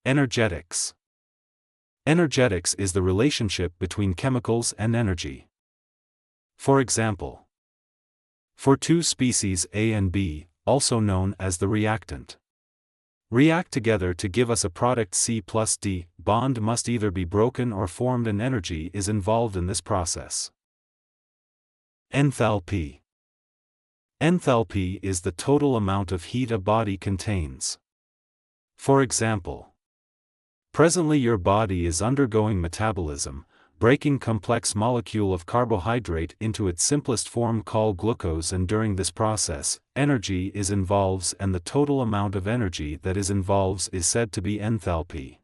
Energetics. Energetics is the relationship between chemicals and energy. For example, for two species A and B, also known as the reactant, react together to give us a product C plus D, bond must either be broken or formed and energy is involved in this process. Enthalpy. Enthalpy is the total amount of heat a body contains. For example, presently your body is undergoing metabolism, breaking complex molecule of carbohydrate into its simplest form called glucose, and during this process, energy is involved and the total amount of energy that is involved is said to be enthalpy.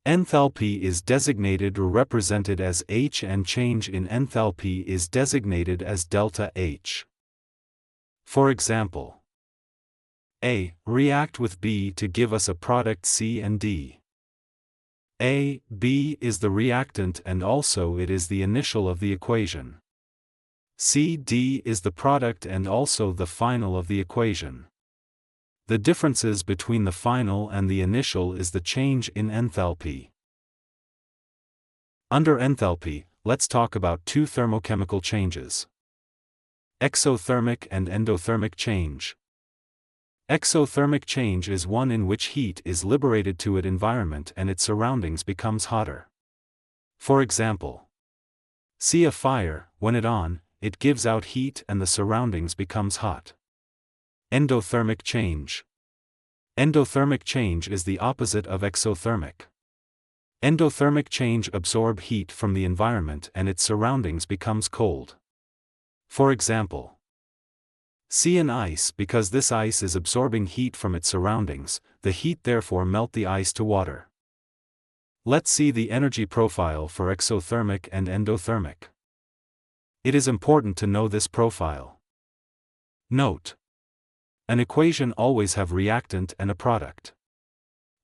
Enthalpy is designated or represented as H and change in enthalpy is designated as delta H. For example, A react with B to give us a product C and D. A, B is the reactant and also it is the initial of the equation. C, D is the product and also the final of the equation. The differences between the final and the initial is the change in enthalpy. Under enthalpy, let's talk about two thermochemical changes: exothermic and endothermic change. Exothermic change is one in which heat is liberated to its environment and its surroundings becomes hotter. For example, see a fire, when it on, it gives out heat and the surroundings becomes hot. Endothermic change. Endothermic change is the opposite of exothermic. Endothermic change absorb heat from the environment and its surroundings becomes cold. For example, see an ice, because this ice is absorbing heat from its surroundings, the heat therefore melt the ice to water. Let's see the energy profile for exothermic and endothermic. It is important to know this profile. Note: an equation always have reactant and a product.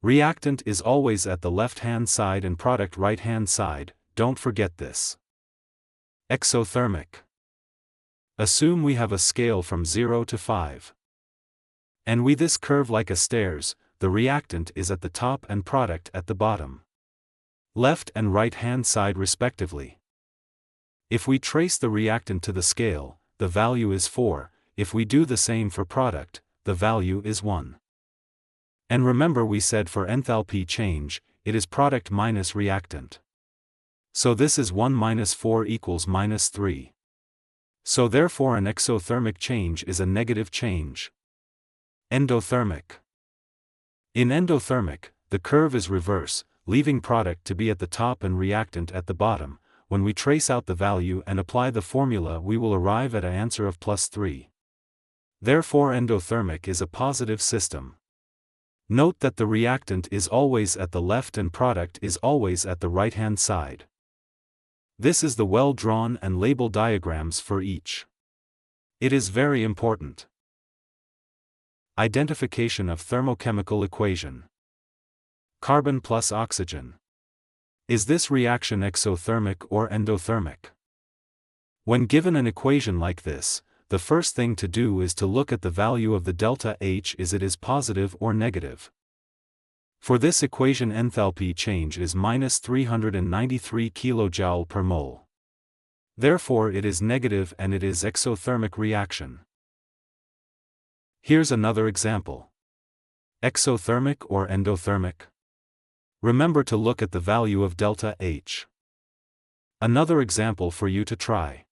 Reactant is always at the left-hand side and product right-hand side, don't forget this. Exothermic. Assume we have a scale from 0 to 5. And we this curve like a stairs, the reactant is at the top and product at the bottom. Left and right-hand side respectively. If we trace the reactant to the scale, the value is 4, if we do the same for product, the value is 1. And remember we said for enthalpy change, it is product minus reactant. So this is 1 minus 4 equals minus 3. So therefore an exothermic change is a negative change. Endothermic. In endothermic, the curve is reverse, leaving product to be at the top and reactant at the bottom. When we trace out the value and apply the formula, we will arrive at an answer of plus 3. Therefore endothermic is a positive system. Note that the reactant is always at the left and product is always at the right-hand side. This is the well-drawn and label diagrams for each. It is very important. Identification of thermochemical equation. Carbon plus oxygen. Is this reaction exothermic or endothermic? When given an equation like this, the first thing to do is to look at the value of the delta H, is it is positive or negative. For this equation enthalpy change is minus 393 kJ per mole. Therefore it is negative and it is exothermic reaction. Here's another example. Exothermic or endothermic? Remember to look at the value of delta H. Another example for you to try.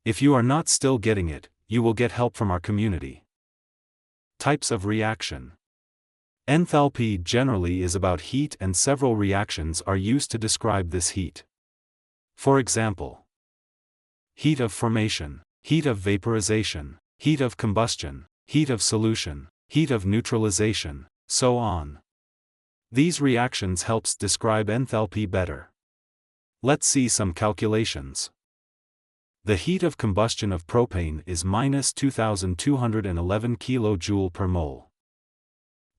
If you are not still getting it, you will get help from our community. Types of reaction. Enthalpy generally is about heat and several reactions are used to describe this heat. For example, heat of formation, heat of vaporization, heat of combustion, heat of solution, heat of neutralization, so on. These reactions helps describe enthalpy better. Let's see some calculations. The heat of combustion of propane is minus 2211 kJ per mole.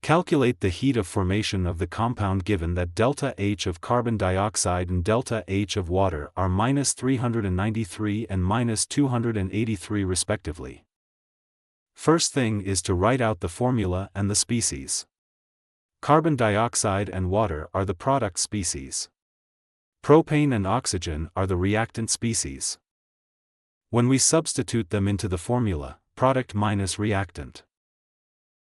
Calculate the heat of formation of the compound given that delta H of carbon dioxide and delta H of water are minus 393 and minus 283 respectively. First thing is to write out the formula and the species. Carbon dioxide and water are the product species. Propane and oxygen are the reactant species. When we substitute them into the formula, product minus reactant,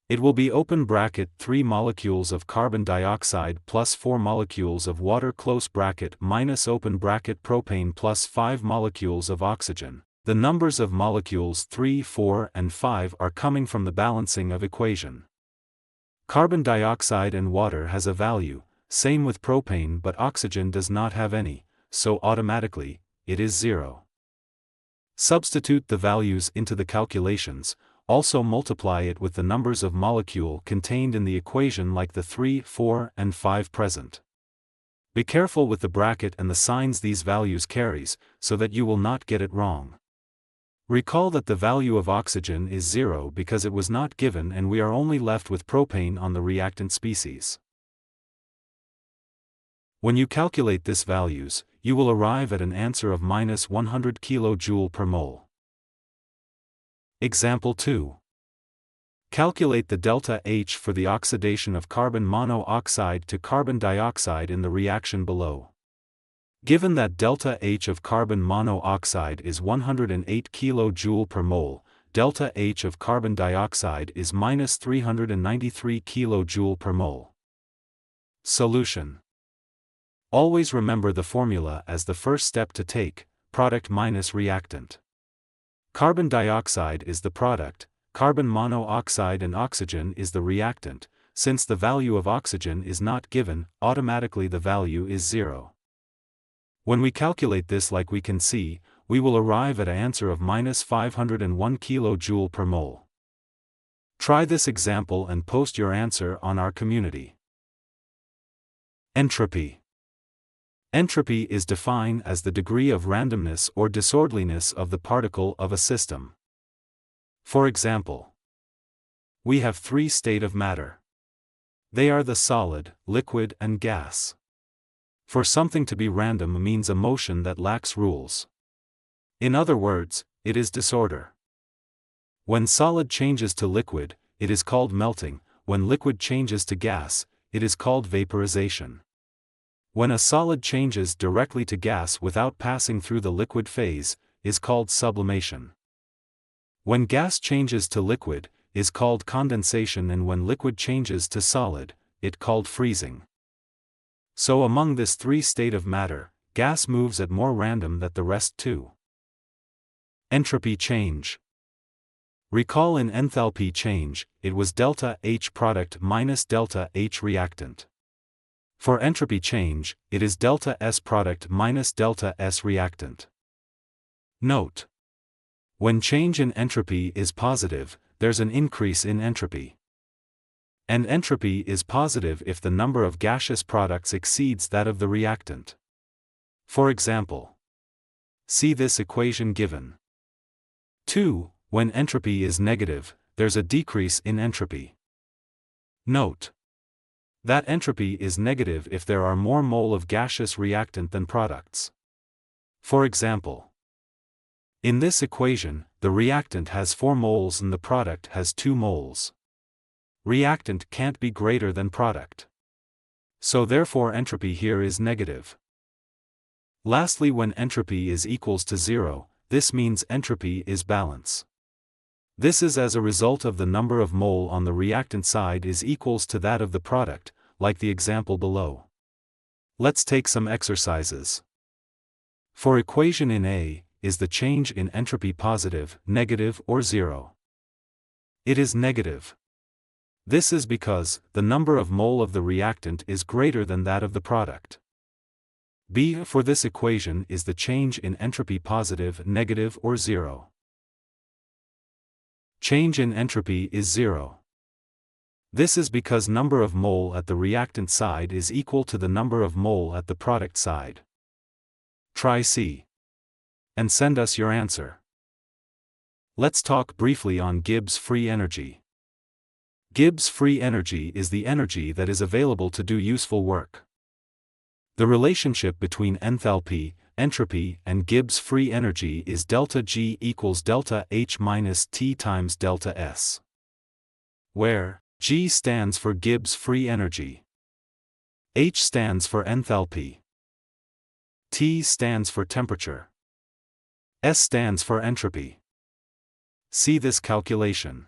it will be open bracket 3 molecules of carbon dioxide plus 4 molecules of water close bracket minus open bracket propane plus 5 molecules of oxygen. The numbers of molecules 3, 4, and 5 are coming from the balancing of equation. Carbon dioxide and water has a value, same with propane, but oxygen does not have any, so automatically, it is 0. Substitute the values into the calculations, also multiply it with the numbers of molecule contained in the equation like the 3, 4, and 5 present. Be careful with the bracket and the signs these values carries, so that you will not get it wrong. Recall that the value of oxygen is 0 because it was not given and we are only left with propane on the reactant species. When you calculate these values, you will arrive at an answer of minus 100 kJ per mole. Example 2. Calculate the delta H for the oxidation of carbon monoxide to carbon dioxide in the reaction below. Given that delta H of carbon monoxide is 108 kJ per mole, delta H of carbon dioxide is minus 393 kJ per mole. Solution. Always remember the formula as the first step to take, product minus reactant. Carbon dioxide is the product, carbon monoxide and oxygen is the reactant. Since the value of oxygen is not given, automatically the value is 0. When we calculate this like we can see, we will arrive at an answer of minus 501 kJ per mole. Try this example and post your answer on our community. Entropy. Entropy is defined as the degree of randomness or disorderliness of the particle of a system. For example, we have 3 states of matter. They are the solid, liquid, and gas. For something to be random means a motion that lacks rules. In other words, it is disorder. When solid changes to liquid, it is called melting. When liquid changes to gas, it is called vaporization. When a solid changes directly to gas without passing through the liquid phase, is called sublimation. When gas changes to liquid, is called condensation, and when liquid changes to solid, it called freezing. So among this 3 state of matter, gas moves at more random than the rest too. Entropy change. Recall in enthalpy change, it was delta H product minus delta H reactant. For entropy change, it is delta S product minus delta S reactant. Note: when change in entropy is positive, there's an increase in entropy. And entropy is positive if the number of gaseous products exceeds that of the reactant. For example, see this equation given. 2. When entropy is negative, there's a decrease in entropy. Note that entropy is negative if there are more mole of gaseous reactant than products. For example, in this equation, the reactant has 4 moles and the product has 2 moles. Reactant can't be greater than product. So therefore entropy here is negative. Lastly, when entropy is equals to 0, this means entropy is balance. This is as a result of the number of mole on the reactant side is equals to that of the product, like the example below. Let's take some exercises. For equation in A, is the change in entropy positive, negative, or 0? It is negative. This is because the number of mole of the reactant is greater than that of the product. B for this equation is the change in entropy positive, negative, or 0. Change in entropy is 0. This is because number of mole at the reactant side is equal to the number of mole at the product side. Try C. And send us your answer. Let's talk briefly on Gibbs free energy. Gibbs free energy is the energy that is available to do useful work. The relationship between enthalpy, entropy, and Gibbs free energy is delta G equals delta H minus T times delta S, where G stands for Gibbs free energy. H stands for enthalpy. T stands for temperature. S stands for entropy. See this calculation.